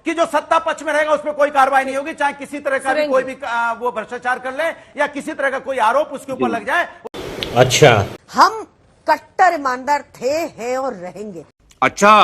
कि जो सत्ता पक्ष में रहेगा उस पर कोई कार्रवाई नहीं होगी, चाहे किसी तरह का भी कोई भी वो भ्रष्टाचार कर ले या किसी तरह का कोई आरोप उसके ऊपर लग जाए। अच्छा, हम कट्टर ईमानदार थे, हैं और रहेंगे। अच्छा,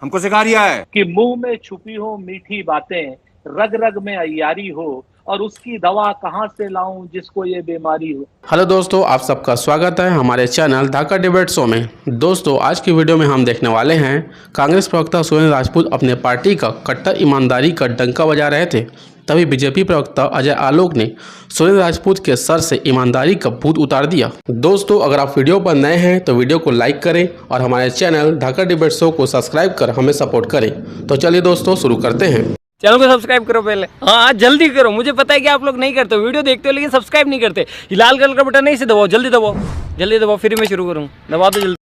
हमको सिखा रिया है कि मुंह में छुपी हो मीठी बातें, रग रग में अय्यारी हो, और उसकी दवा कहां से लाऊं जिसको ये बीमारी हो। हेलो दोस्तों, आप सबका स्वागत है हमारे चैनल धाका डिबेट शो में। दोस्तों, आज की वीडियो में हम देखने वाले हैं कांग्रेस प्रवक्ता सुरेंद्र राजपूत अपने पार्टी का कट्टर ईमानदारी का डंका बजा रहे थे, तभी बीजेपी प्रवक्ता अजय आलोक ने सुरेंद्र राजपूत के सर से ईमानदारी का भूत उतार दिया। दोस्तों, अगर आप वीडियो पर नए हैं तो वीडियो को लाइक करें और हमारे चैनल धाका डिबेट शो को सब्सक्राइब कर हमें सपोर्ट करें। तो चलिए दोस्तों, शुरू करते हैं। चैनल को सब्सक्राइब करो पहले, हाँ जल्दी करो। मुझे पता है कि आप लोग नहीं करते, वीडियो देखते हो लेकिन सब्सक्राइब नहीं करते। ये लाल कलर का बटन नहीं, इसे दबाओ, जल्दी दबाओ, जल्दी दबाओ, फिर मैं शुरू करूँ। दबा दो जल्दी।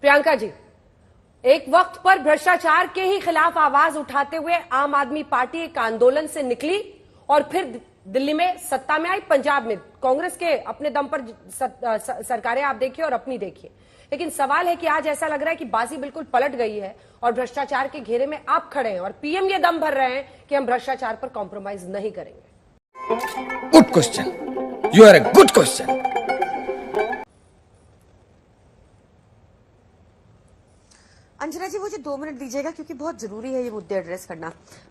प्रियंका जी, एक वक्त पर भ्रष्टाचार के ही खिलाफ आवाज उठाते हुए आम आदमी पार्टी एक आंदोलन से निकली और फिर दिल्ली में सत्ता में आई, पंजाब में कांग्रेस के अपने दम पर सरकारें आप देखिए और अपनी देखिए। लेकिन सवाल है कि आज ऐसा लग रहा है कि बाजी बिल्कुल पलट गई है और भ्रष्टाचार के घेरे में आप खड़े हैं और पीएम ये दम भर रहे हैं कि हम भ्रष्टाचार पर कॉम्प्रोमाइज नहीं करेंगे। Good question, you are a good question. Anjana ji, मुझे 2 मिनट दीजिएगा क्योंकि बहुत जरूरी है ये मुद्दे एड्रेस करना।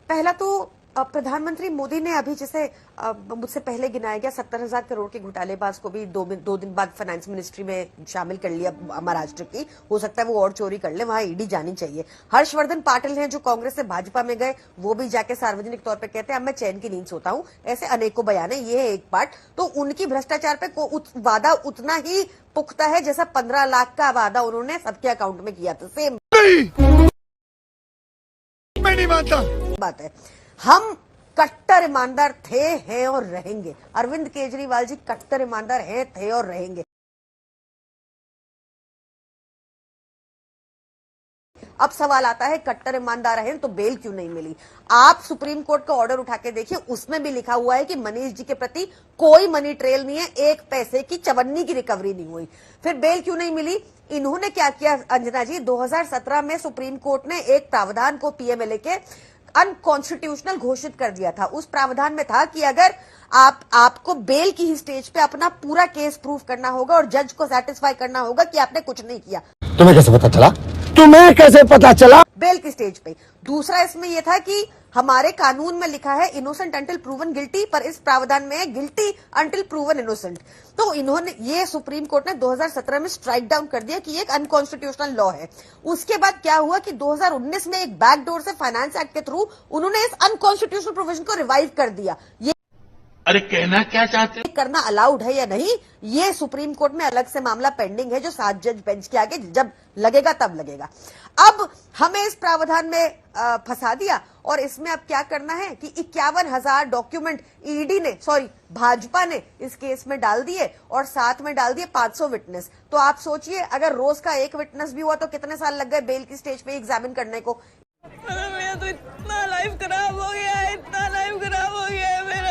पहला तो प्रधानमंत्री मोदी ने अभी जैसे मुझसे पहले गिनाया गया 70,000 करोड़ के घोटालेबाज को भी दो दिन बाद फाइनेंस मिनिस्ट्री में शामिल कर लिया महाराष्ट्र की। हो सकता है वो और चोरी कर ले, वहां ईडी जानी चाहिए। हर्षवर्धन पाटिल हैं जो कांग्रेस से भाजपा में गए, वो भी जाके सार्वजनिक तौर पर कहते हैं अब मैं चैन की नींद सोता हूं। ऐसे अनेकों बयान है, ये है एक पार्ट। तो उनकी भ्रष्टाचार पे वादा उतना ही पुख्ता है जैसा 15 लाख का वादा उन्होंने सबके अकाउंट में किया था। सेम मैं नहीं मानता बात है। हम कट्टर ईमानदार थे, हैं और रहेंगे। अरविंद केजरीवाल जी कट्टर ईमानदार हैं, थे और रहेंगे। अब सवाल आता है कट्टर ईमानदार हैं तो बेल क्यों नहीं मिली? आप सुप्रीम कोर्ट का ऑर्डर उठा के देखिए, उसमें भी लिखा हुआ है कि मनीष जी के प्रति कोई मनी ट्रेल नहीं है, 1 पैसे की चवन्नी की रिकवरी नहीं हुई। फिर बेल क्यों नहीं मिली? इन्होंने क्या किया अंजना जी, 2017 में सुप्रीम कोर्ट ने एक प्रावधान को पीएमएलए के अनकॉन्स्टिट्यूशनल घोषित कर दिया था। उस प्रावधान में था कि अगर आपको बेल की ही स्टेज पे अपना पूरा केस प्रूफ करना होगा और जज को सेटिस्फाई करना होगा कि आपने कुछ नहीं किया। तुम्हें कैसे पता चला? तुम्हें कैसे पता चला? बेल की स्टेज पे। दूसरा इसमें यह था कि हमारे कानून में लिखा है इनोसेंट अंटिल प्रूवन गिल्टी, पर इस प्रावधान में है गिल्टी अंटिल प्रूवन इनोसेंट। तो इन्होंने ये सुप्रीम कोर्ट ने 2017 में स्ट्राइक डाउन कर दिया कि ये एक अनकॉन्स्टिट्यूशनल लॉ है। उसके बाद क्या हुआ कि 2019 में एक बैकडोर से फाइनेंस एक्ट के थ्रू उन्होंने इस अनकॉन्स्टिट्यूशनल प्रोविजन को रिवाइव कर दिया। ये अरे कहना क्या चाहते हैं? करना अलाउड है या नहीं, ये सुप्रीम कोर्ट में अलग से मामला पेंडिंग है जो 7 जज बेंच के आगे जब लगेगा तब लगेगा। अब हमें इस प्रावधान में फंसा दिया और इसमें अब क्या करना है कि 51,000 डॉक्यूमेंट भाजपा ने इस केस में डाल दिए और साथ में डाल दिए 500 विटनेस। तो आप सोचिए अगर रोज का 1 विटनेस भी हुआ तो कितने साल लग गए बेल की स्टेज पे एग्जामिन करने को। मेरा तो इतना लाइफ खराब हो गया है, इतना लाइफ खराब हो गया है मेरा।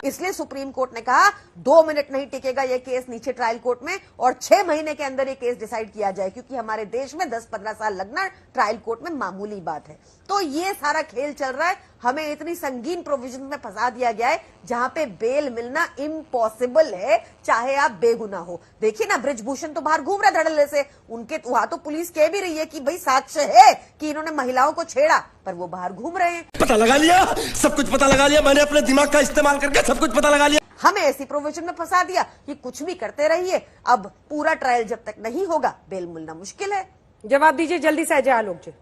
इसलिए सुप्रीम कोर्ट ने कहा 2 मिनट नहीं टिकेगा ये केस नीचे ट्रायल कोर्ट में और 6 महीने के अंदर ये केस डिसाइड किया जाए, क्योंकि हमारे देश में 10-15 साल लगना ट्रायल कोर्ट में मामूली बात है। तो ये सारा खेल चल रहा है, हमें इतनी संगीन प्रोविजन में फंसा दिया गया है जहां पे बेल मिलना इम्पॉसिबल है, चाहे आप बेगुनाह हो। देखिए ना, बृजभूषण तो बाहर घूम रहा धड़ल्ले से, उनके वहां तो पुलिस कह भी रही है कि भाई साक्ष्य है कि इन्होंने महिलाओं को छेड़ा, पर वो बाहर घूम रहे हैं। पता लगा लिया, सब कुछ पता लगा लिया, मैंने अपने दिमाग का इस्तेमाल करके सब कुछ पता लगा लिया। हमें ऐसी प्रोविजन में फंसा दिया कि कुछ भी करते रहिए, अब पूरा ट्रायल जब तक नहीं होगा बेल मिलना मुश्किल है। जवाब दीजिए जल्दी से अजय आलोक जी।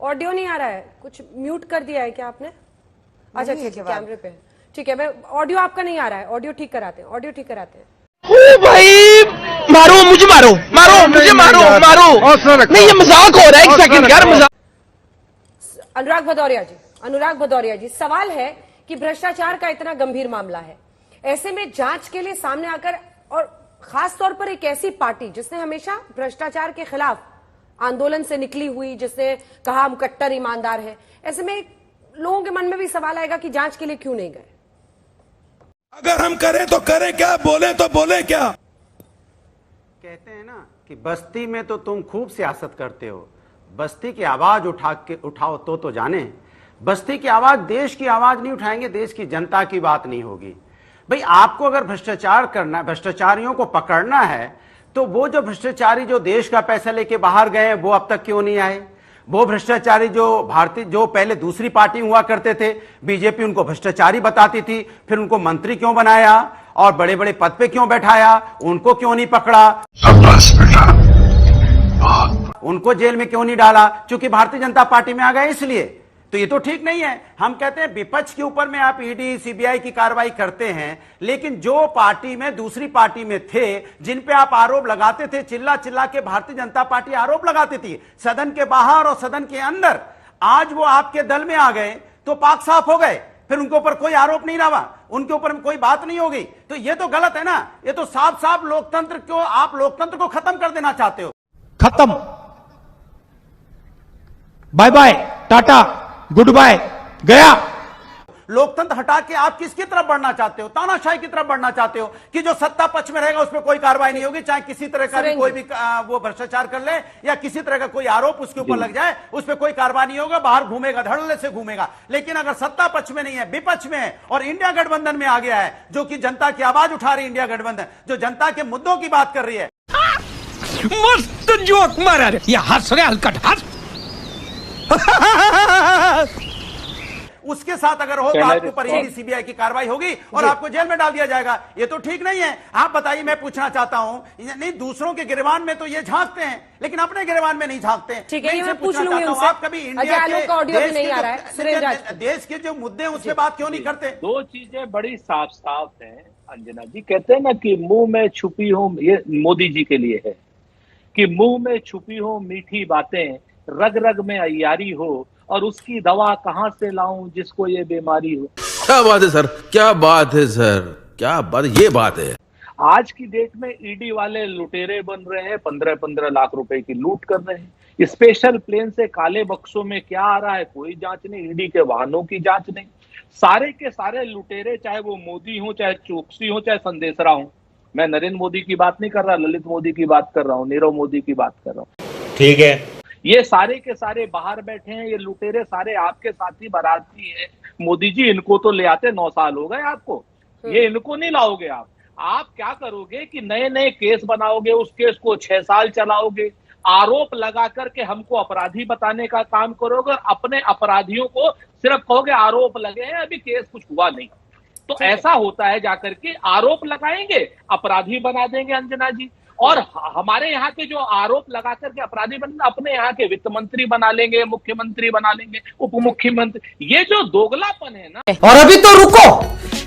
ऑडियो नहीं आ रहा है, कुछ म्यूट कर दिया है क्या आपने? अच्छा ठीक है, कैमरे पे है, ठीक है। मैं ऑडियो आपका नहीं आ रहा है, ऑडियो ठीक कराते हैं, ऑडियो ठीक कराते हैं। ओ भाई, मारो मुझे, मारो मुझे, मारो नहीं, ये मजाक हो रहा है। 1 सेकंड यार, मजाक। अनुराग भदौरिया जी, सवाल है कि भ्रष्टाचार का इतना गंभीर मामला है, ऐसे में जांच के लिए सामने आकर, और खास तौर पर एक ऐसी पार्टी जिसने हमेशा भ्रष्टाचार के खिलाफ आंदोलन से निकली हुई, जिसने कहा हम कट्टर ईमानदार है, ऐसे में लोगों के मन में भी सवाल आएगा कि जांच के लिए क्यों नहीं गए। अगर हम करें तो करें क्या, बोले तो बोले क्या। कहते हैं ना कि बस्ती में तो तुम खूब सियासत करते हो, बस्ती की आवाज उठाओ तो जाने। बस्ती की आवाज, देश की आवाज नहीं उठाएंगे, देश की जनता की बात नहीं होगी। भाई आपको अगर भ्रष्टाचार करना, भ्रष्टाचारियों को पकड़ना है, तो वो जो भ्रष्टाचारी जो देश का पैसा लेके बाहर गए वो अब तक क्यों नहीं आए? वो भ्रष्टाचारी जो पहले दूसरी पार्टी हुआ करते थे, बीजेपी उनको भ्रष्टाचारी बताती थी, फिर उनको मंत्री क्यों बनाया और बड़े बड़े पद पे क्यों बैठाया? उनको क्यों नहीं पकड़ा? उनको जेल में क्यों नहीं डाला? क्योंकि भारतीय जनता पार्टी में आ गए इसलिए। तो ये तो ठीक नहीं है। हम कहते हैं विपक्ष के ऊपर में आप ईडी सीबीआई की कार्रवाई करते हैं, लेकिन जो पार्टी में, दूसरी पार्टी में थे, जिन पे आप आरोप लगाते थे, चिल्ला चिल्ला के भारतीय जनता पार्टी आरोप लगाती थी सदन के बाहर और सदन के अंदर, आज वो आपके दल में आ गए तो पाक साफ हो गए, फिर उनके ऊपर कोई आरोप नहीं रहा, उनके ऊपर कोई बात नहीं होगी। तो ये तो गलत है ना। ये तो साफ साफ लोकतंत्र को, आप लोकतंत्र को खत्म कर देना चाहते हो। खत्म, bye bye, tata, goodbye, गया। लोकतंत्र हटा के आप किसकी तरफ बढ़ना चाहते हो? तानाशाही की तरफ बढ़ना चाहते हो कि जो सत्ता पक्ष में रहेगा उस पर कोई कार्रवाई नहीं होगी, चाहे किसी तरह का भी कोई भी वो भ्रष्टाचार कर ले या किसी तरह का कोई आरोप उसके ऊपर लग जाए, उस पर कोई कार्रवाई नहीं होगा, बाहर घूमेगा, धड़ल्ले से घूमेगा। लेकिन अगर सत्ता पक्ष में नहीं है, विपक्ष में है और इंडिया गठबंधन में आ गया है, जो कि जनता की आवाज उठा रही, इंडिया गठबंधन जो जनता के मुद्दों की बात कर रही है। मस्त जोक मारा रे, ये हंस रहे हलकट हंस। उसके साथ अगर हो तो आपके ऊपर ईडी सीबीआई की कार्रवाई होगी और आपको जेल में डाल दिया जाएगा। ये तो ठीक नहीं है। आप बताइए, मैं पूछना चाहता हूं, नहीं दूसरों के गिरबान में तो ये झांकते हैं, लेकिन अपने गिरबान में नहीं झांकते। ठीक है, मैं पूछ लूंगी उनसे। आप कभी इंडिया के देश के जो मुद्दे हैं उस पर बात क्यों नहीं करते? दो चीजें बड़ी साफ साफ हैं अंजना जी। कहते हैं ना कि मुंह में छुपी हो, ये मोदी जी के लिए है कि मुंह में छुपी हो मीठी बातें, रग रग में अय्यारी हो, और उसकी दवा कहां से लाऊं जिसको ये बीमारी हो। क्या बात है सर, क्या बात है सर, क्या बात, ये बात है। आज की डेट में ईडी वाले लुटेरे बन रहे हैं, 15-15 लाख रुपए की लूट कर रहे हैं। स्पेशल प्लेन से काले बक्सों में क्या आ रहा है कोई जांच नहीं, ईडी के वाहनों की जांच नहीं। सारे के सारे लुटेरे, चाहे वो मोदी हो, चाहे चौकसी हो, चाहे संदेशरा हो। मैं नरेंद्र मोदी की बात नहीं कर रहा, ललित मोदी की बात कर रहा हूँ, नीरव मोदी की बात कर रहा हूँ। ठीक है, ये सारे के सारे बाहर बैठे हैं, ये लुटेरे सारे आपके साथी बाराती हैं। मोदी जी इनको तो ले आते 9 साल हो गए आपको, ये इनको नहीं लाओगे आप क्या करोगे कि नए नए केस बनाओगे, उस केस को 6 साल चलाओगे, आरोप लगा करके हमको अपराधी बताने का काम करोगे और अपने अपराधियों को सिर्फ कहोगे आरोप लगे हैं, अभी केस कुछ हुआ नहीं। तो ऐसा होता है, जाकर के आरोप लगाएंगे, अपराधी बना देंगे अंजना जी। और हमारे यहाँ के जो आरोप लगा करके अपराधी बन, अपने यहाँ के वित्त मंत्री बना लेंगे, मुख्यमंत्री बना लेंगे, उप मुख्यमंत्री। ये जो दोगलापन है ना, और अभी तो रुको,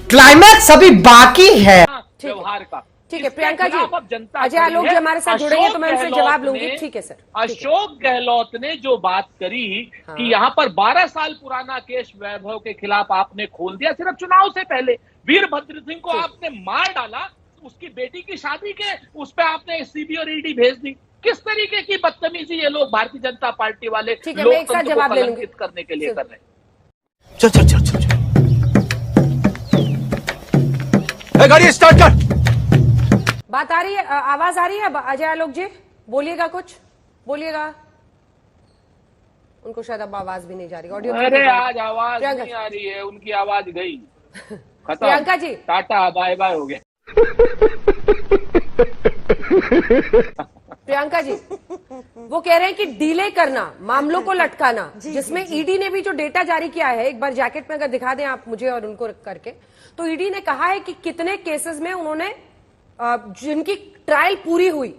क्लाइमैक्स अभी बाकी है व्यवहार का। ठीक है प्रियंका जी, अब जनता अजय आलोक जी हमारे साथ जुड़ेंगे तो मैं उनसे जवाब लूंगी। ठीक है सर। अशोक गहलोत ने जो बात करी कि यहाँ पर 12 साल पुराना केस वैभव के खिलाफ आपने खोल दिया, सिर्फ चुनाव से पहले वीरभद्र सिंह को आपने मार डाला, उसकी बेटी की शादी के उस पर आपने सीबी और ईडी भेज दी। किस तरीके की बदतमीजी ये लोग भारतीय जनता पार्टी वाले लोकतंत्र को कलंकित करने के लिए कर रहे हैं। चल चल चल चल, गाड़ी स्टार्ट कर। बात आ रही है, आवाज आ रही है अजय आलोक जी? बोलिएगा, कुछ बोलिएगा। उनको शायद अब आवाज भी नहीं जा रही ऑडियो। अरे आज आवाज नहीं आ रही है, उनकी आवाज गई, खत्म। Priyanka ji, tata bye bye हो गया। प्रियंका जी, वो कह रहे हैं कि डिले करना, मामलों को लटकाना, जिसमें ईडी ने भी जो डेटा जारी किया है, एक बार जैकेट में अगर दिखा दें आप मुझे और उनको करके, तो ईडी ने कहा है कि कितने केसेस में उन्होंने जिनकी ट्रायल पूरी हुई,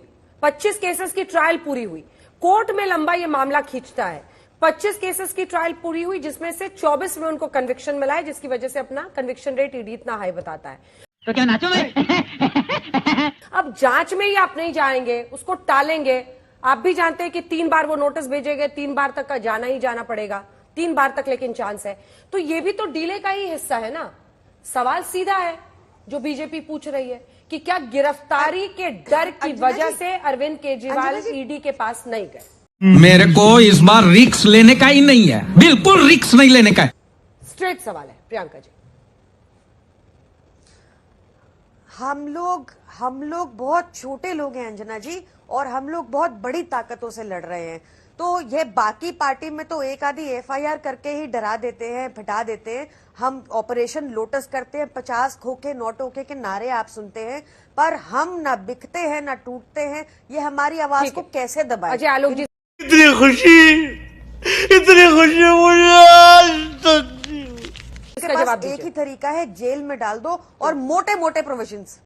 25 केसेस की ट्रायल पूरी हुई, कोर्ट में लंबा ये मामला खींचता है। 25 केसेस की ट्रायल पूरी हुई, जिसमें से 24 में उनको कन्विक्शन मिला है, जिसकी वजह से अपना कन्विक्शन रेट ईडी इतना हाई बताता है। तो क्या नाचो मैं? अब जांच में ही आप नहीं जाएंगे, उसको टालेंगे। आप भी जानते हैं कि 3 बार वो नोटिस भेजेंगे, 3 बार तक का जाना ही जाना पड़ेगा, 3 बार तक लेकिन चांस है। तो ये भी तो डिले का ही हिस्सा है ना। सवाल सीधा है जो बीजेपी पूछ रही है कि क्या गिरफ्तारी के डर की वजह से अरविंद केजरीवाल ईडी के पास नहीं गए? मेरे को इस बार रिक्स लेने का ही नहीं है, बिल्कुल रिक्स नहीं लेने का है। स्ट्रेट सवाल है प्रियंका जी। हम लोग बहुत छोटे लोग हैं अंजना जी, और हम लोग बहुत बड़ी ताकतों से लड़ रहे हैं। तो ये बाकी पार्टी में तो एक आधी एफआईआर करके ही डरा देते हैं, हटा देते हैं। हम ऑपरेशन लोटस करते हैं, 50 खोखे नोटों के नारे आप सुनते हैं, पर हम ना बिकते हैं ना टूटते हैं। ये हमारी आवाज को कैसे दबाए? अजय आलोक जी, इतनी खुशी मुझे आज तक। इसके पास एक ही तरीका है, जेल में डाल दो और मोटे मोटे प्रोविजंस